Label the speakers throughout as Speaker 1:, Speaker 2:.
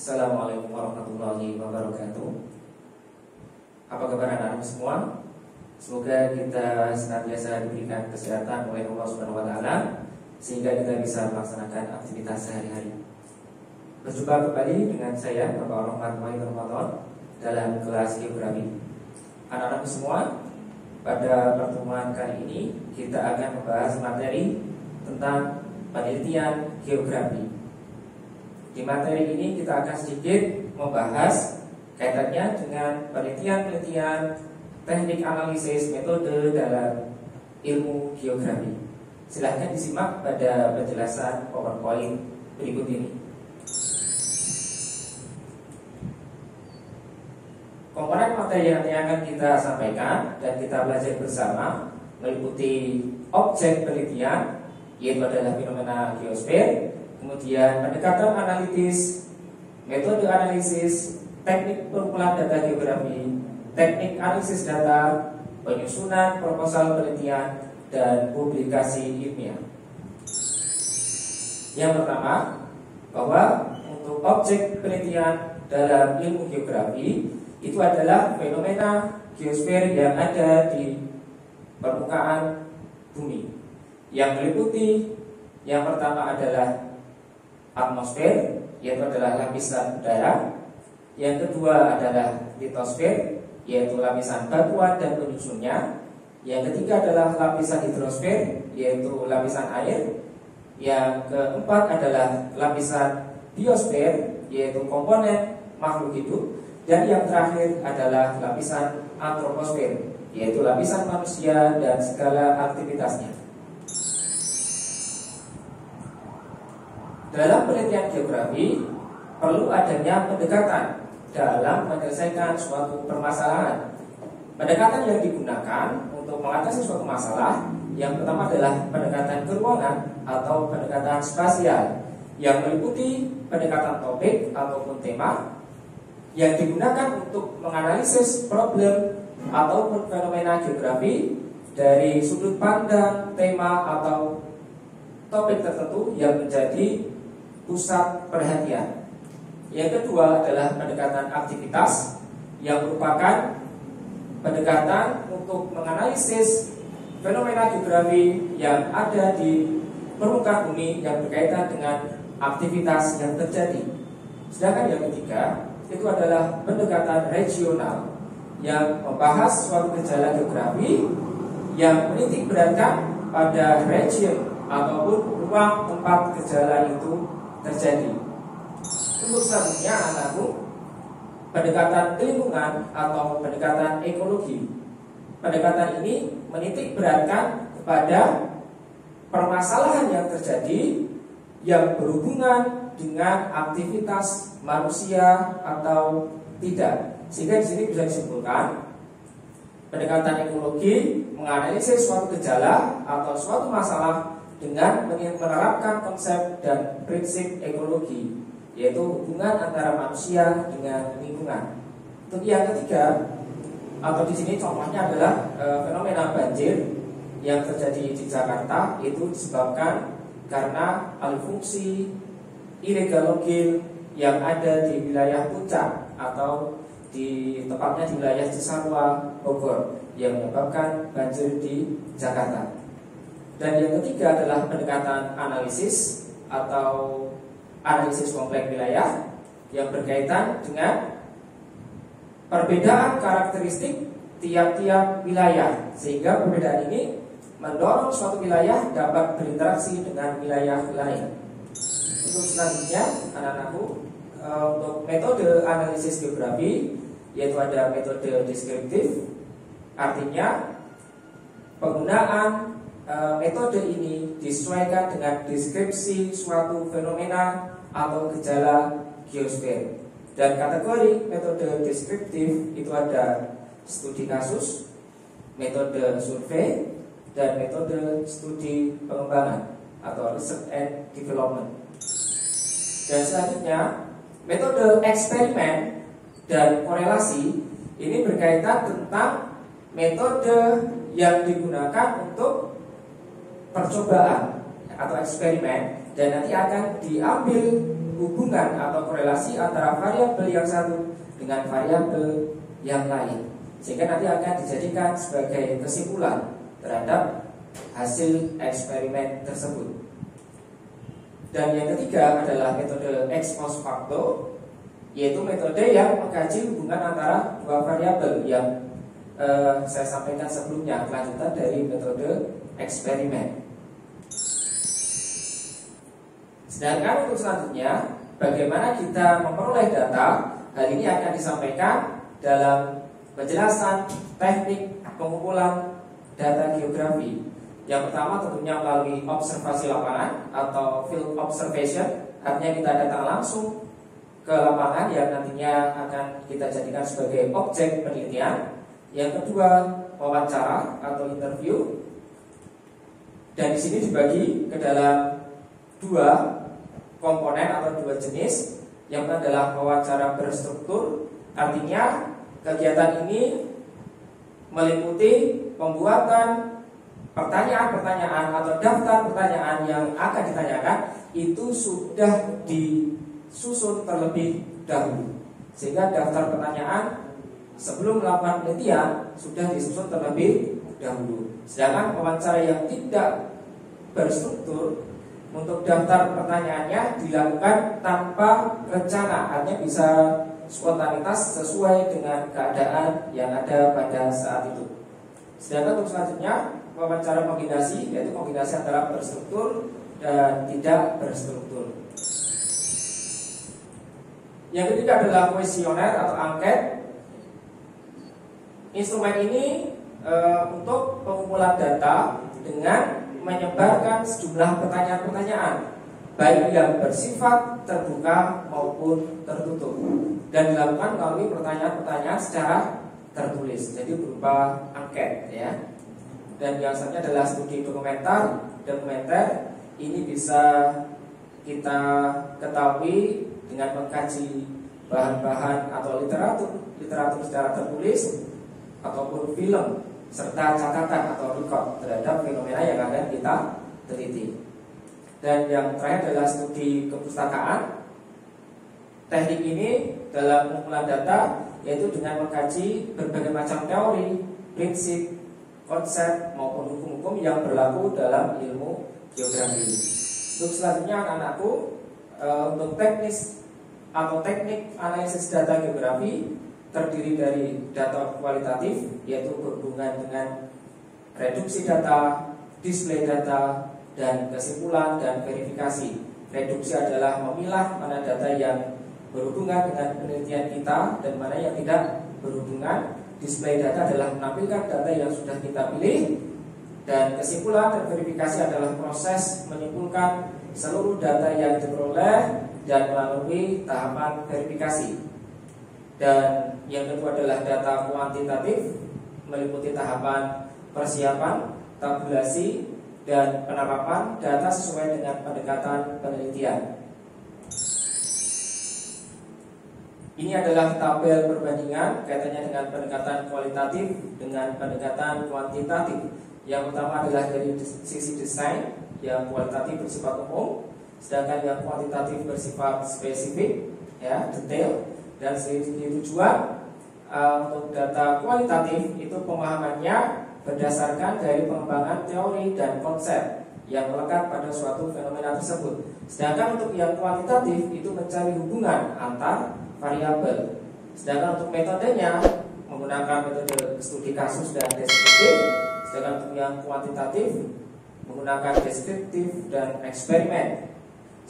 Speaker 1: Assalamualaikum warahmatullahi wabarakatuh. Apa kabar anak-anak semua? Semoga kita senantiasa diberikan kesehatan oleh Allah Subhanahu wa taala sehingga kita bisa melaksanakan aktivitas sehari-hari. Berjumpa kembali dengan saya Bapak Rahmat Ramadan dalam kelas geografi. Anak-anak semua, pada pertemuan kali ini kita akan membahas materi tentang penelitian geografi. Di materi ini kita akan sedikit membahas kaitannya dengan penelitian-penelitian teknik analisis metode dalam ilmu geografi. Silahkan disimak pada penjelasan PowerPoint berikut ini. Komponen materi yang akan kita sampaikan dan kita belajar bersama meliputi objek penelitian, yaitu adalah fenomena geosfer, kemudian pendekatan analitis, metode analisis, teknik pengumpulan data geografi, teknik analisis data, penyusunan proposal penelitian, dan publikasi ilmiah. Yang pertama, bahwa untuk objek penelitian dalam ilmu geografi itu adalah fenomena geosfer yang ada di permukaan bumi, yang meliputi yang pertama adalah atmosfer, yaitu adalah lapisan udara. Yang kedua adalah litosfer, yaitu lapisan batuan dan penyusunnya. Yang ketiga adalah lapisan hidrosfer, yaitu lapisan air. Yang keempat adalah lapisan biosfer, yaitu komponen makhluk hidup. Dan yang terakhir adalah lapisan antroposfer, yaitu lapisan manusia dan segala aktivitasnya. Dalam penelitian geografi perlu adanya pendekatan dalam menyelesaikan suatu permasalahan. Pendekatan yang digunakan untuk mengatasi suatu masalah yang pertama adalah pendekatan keruangan atau pendekatan spasial, yang meliputi pendekatan topik ataupun tema yang digunakan untuk menganalisis problem ataupun fenomena geografi dari sudut pandang tema atau topik tertentu yang menjadi pusat perhatian. Yang kedua adalah pendekatan aktivitas, yang merupakan pendekatan untuk menganalisis fenomena geografi yang ada di permukaan bumi yang berkaitan dengan aktivitas yang terjadi. Sedangkan yang ketiga itu adalah pendekatan regional, yang membahas suatu gejala geografi yang menitik beratkan pada region ataupun ruang tempat gejala itu terjadi. Untuk selanjutnya anakku, pendekatan lingkungan atau pendekatan ekologi. Pendekatan ini menitik beratkan kepada permasalahan yang terjadi yang berhubungan dengan aktivitas manusia atau tidak. Sehingga di sini bisa disimpulkan pendekatan ekologi menganalisis suatu gejala atau suatu masalah dengan menerapkan konsep dan prinsip ekologi, yaitu hubungan antara manusia dengan lingkungan. Untuk yang ketiga, atau di sini contohnya adalah fenomena banjir yang terjadi di Jakarta, itu disebabkan karena alih fungsi illegal login yang ada di wilayah Puncak atau tepatnya di wilayah Cisarua, Bogor, yang menyebabkan banjir di Jakarta. Dan yang ketiga adalah pendekatan analisis atau analisis kompleks wilayah yang berkaitan dengan perbedaan karakteristik tiap-tiap wilayah, sehingga perbedaan ini mendorong suatu wilayah dapat berinteraksi dengan wilayah lain. Untuk selanjutnya anak-anakku, untuk metode analisis geografi yaitu ada metode deskriptif, artinya penggunaan metode ini disesuaikan dengan deskripsi suatu fenomena atau gejala geosfer. Dan kategori metode deskriptif itu ada studi kasus, metode survei, dan metode studi pengembangan atau research and development. Dan selanjutnya metode eksperimen dan korelasi ini berkaitan tentang metode yang digunakan untuk percobaan atau eksperimen dan nanti akan diambil hubungan atau korelasi antara variabel yang satu dengan variabel yang lain, sehingga nanti akan dijadikan sebagai kesimpulan terhadap hasil eksperimen tersebut. Dan yang ketiga adalah metode ex post facto, yaitu metode yang mengkaji hubungan antara dua variabel yang saya sampaikan sebelumnya, kelanjutan dari metode eksperimen. Sedangkan untuk selanjutnya, bagaimana kita memperoleh data, hal ini akan disampaikan dalam penjelasan teknik pengumpulan data geografi. Yang pertama tentunya melalui observasi lapangan atau field observation, artinya kita datang langsung ke lapangan yang nantinya akan kita jadikan sebagai objek penelitian. Yang kedua, wawancara atau interview. Dan di sini dibagi ke dalam dua komponen atau dua jenis. Yang pertama adalah wawancara berstruktur, artinya kegiatan ini meliputi pembuatan pertanyaan-pertanyaan atau daftar pertanyaan yang akan ditanyakan itu sudah disusun terlebih dahulu, sehingga daftar pertanyaan sebelum melakukan penelitian sudah disusun terlebih dahulu. Sedangkan wawancara yang tidak berstruktur, untuk daftar pertanyaannya dilakukan tanpa rencana, artinya bisa spontanitas sesuai dengan keadaan yang ada pada saat itu. Sedangkan untuk selanjutnya wawancara kombinasi, yaitu kombinasi antara berstruktur dan tidak berstruktur. Yang ketiga adalah kuesioner atau angket. Instrumen ini untuk pengumpulan data dengan menyebarkan sejumlah pertanyaan-pertanyaan, baik yang bersifat terbuka maupun tertutup, dan dilakukan melalui pertanyaan-pertanyaan secara tertulis, jadi berupa angket, ya. Dan yang selanjutnya adalah studi dokumenter. Ini bisa kita ketahui dengan mengkaji bahan-bahan atau literatur secara tertulis ataupun film, serta catatan atau record terhadap fenomena yang akan kita teliti. Dan yang terakhir adalah studi kepustakaan. Teknik ini dalam pengumpulan data yaitu dengan mengkaji berbagai macam teori, prinsip, konsep maupun hukum-hukum yang berlaku dalam ilmu geografi. Untuk selanjutnya anak-anakku, untuk teknik analisis data geografi terdiri dari data kualitatif, yaitu berhubungan dengan reduksi data, display data, dan kesimpulan dan verifikasi. Reduksi adalah memilah mana data yang berhubungan dengan penelitian kita dan mana yang tidak berhubungan. Display data adalah menampilkan data yang sudah kita pilih. Dan kesimpulan dan verifikasi adalah proses menyimpulkan seluruh data yang diperoleh dan melalui tahapan verifikasi. Dan yang kedua adalah data kuantitatif, meliputi tahapan persiapan, tabulasi, dan penerapan data sesuai dengan pendekatan penelitian. Ini adalah tabel perbandingan kaitannya dengan pendekatan kualitatif dengan pendekatan kuantitatif. Yang pertama adalah dari sisi desain, yang kualitatif bersifat umum, sedangkan yang kuantitatif bersifat spesifik, ya, detail. Dan segi tujuan untuk data kualitatif itu pemahamannya berdasarkan dari pengembangan teori dan konsep yang melekat pada suatu fenomena tersebut. Sedangkan untuk yang kuantitatif itu mencari hubungan antar variabel. Sedangkan untuk metodenya menggunakan metode studi kasus dan deskriptif. Sedangkan untuk yang kuantitatif menggunakan deskriptif dan eksperimen.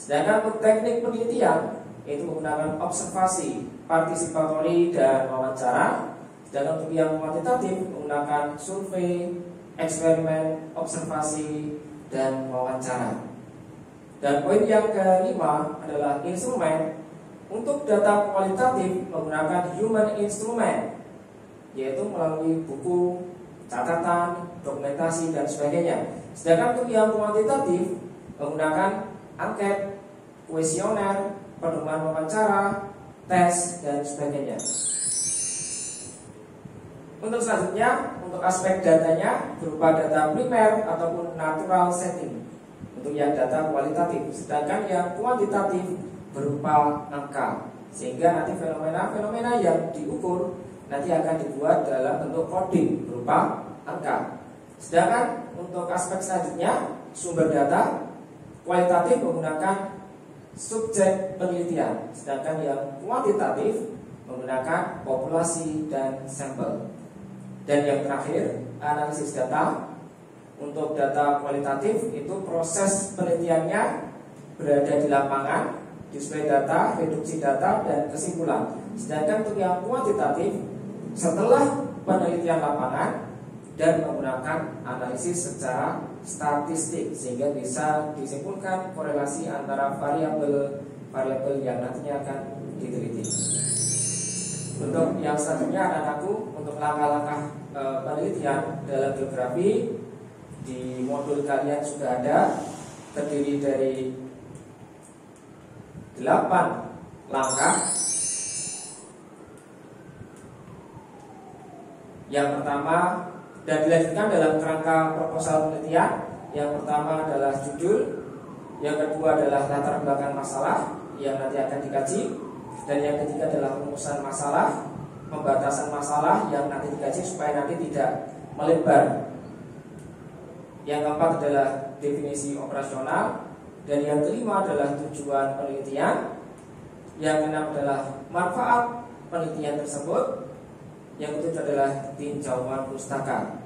Speaker 1: Sedangkan untuk teknik penelitian itu menggunakan observasi, partisipatori, dan wawancara. Dan untuk yang kuantitatif menggunakan survei, eksperimen, observasi, dan wawancara. Dan poin yang kelima adalah instrumen. Untuk data kualitatif menggunakan human instrument, yaitu melalui buku, catatan, dokumentasi, dan sebagainya. Sedangkan untuk yang kuantitatif menggunakan angket, kuesioner, pedoman wawancara, tes, dan sebagainya. Untuk selanjutnya, untuk aspek datanya berupa data primer ataupun natural setting. untuk yang data kualitatif. Sedangkan yang kuantitatif berupa angka, sehingga nanti fenomena-fenomena yang diukur nanti akan dibuat dalam bentuk coding berupa angka. Sedangkan untuk aspek selanjutnya, sumber data kualitatif menggunakan subjek penelitian, sedangkan yang kuantitatif menggunakan populasi dan sampel. Dan yang terakhir, analisis data. Untuk data kualitatif itu proses penelitiannya berada di lapangan, display data, reduksi data, dan kesimpulan. Sedangkan untuk yang kuantitatif, setelah penelitian lapangan dan menggunakan analisis secara statistik, sehingga bisa disimpulkan korelasi antara variabel yang nantinya akan diteliti. Untuk yang selanjutnya anak-anakku, untuk langkah-langkah penelitian dalam geografi di modul kalian sudah ada, terdiri dari 8 langkah. Yang pertama, dan dilanjutkan dalam kerangka proposal penelitian. Yang pertama adalah judul, yang kedua adalah latar belakang masalah yang nanti akan dikaji, dan yang ketiga adalah rumusan masalah, pembatasan masalah yang nanti dikaji supaya nanti tidak melebar. Yang keempat adalah definisi operasional, dan yang kelima adalah tujuan penelitian. Yang keenam adalah manfaat penelitian tersebut. Yang ketujuh adalah tinjauan pustaka.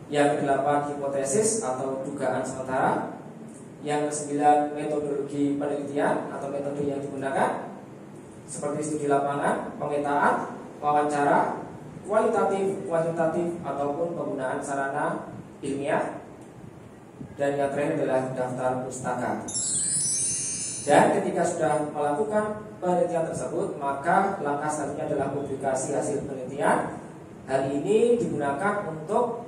Speaker 1: Yang kedelapan hipotesis atau dugaan sementara. Yang kesembilan metodologi penelitian atau metode yang digunakan, seperti studi lapangan, pemetaan, wawancara, kualitatif, kuantitatif, ataupun penggunaan sarana ilmiah. Dan yang terakhir adalah daftar pustaka. Dan ketika sudah melakukan penelitian tersebut, maka langkah selanjutnya adalah publikasi hasil penelitian. Hal ini digunakan untuk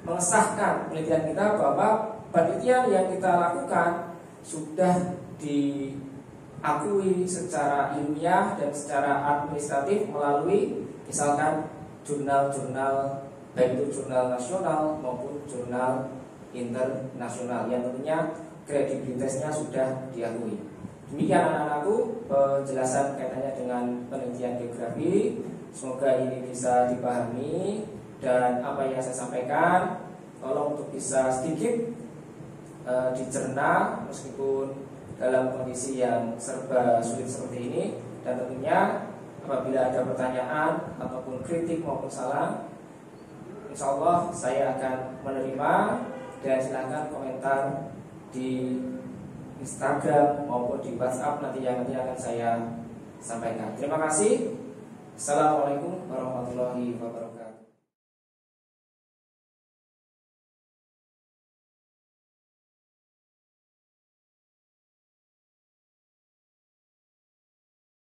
Speaker 1: mengesahkan penelitian kita bahwa penelitian yang kita lakukan sudah diakui secara ilmiah dan secara administratif melalui misalkan jurnal-jurnal, baik itu jurnal nasional maupun jurnal internasional yang tentunya kredibilitasnya sudah diakui. Demikian anak-anakku penjelasan kaitannya dengan penelitian geografi. Semoga ini bisa dipahami, dan apa yang saya sampaikan tolong untuk bisa sedikit dicerna meskipun dalam kondisi yang serba sulit seperti ini. Dan tentunya apabila ada pertanyaan ataupun kritik maupun salah, insya Allah saya akan menerima, dan silakan komentar di Instagram maupun di WhatsApp nanti akan saya sampaikan. Terima kasih. Assalamualaikum warahmatullahi wabarakatuh.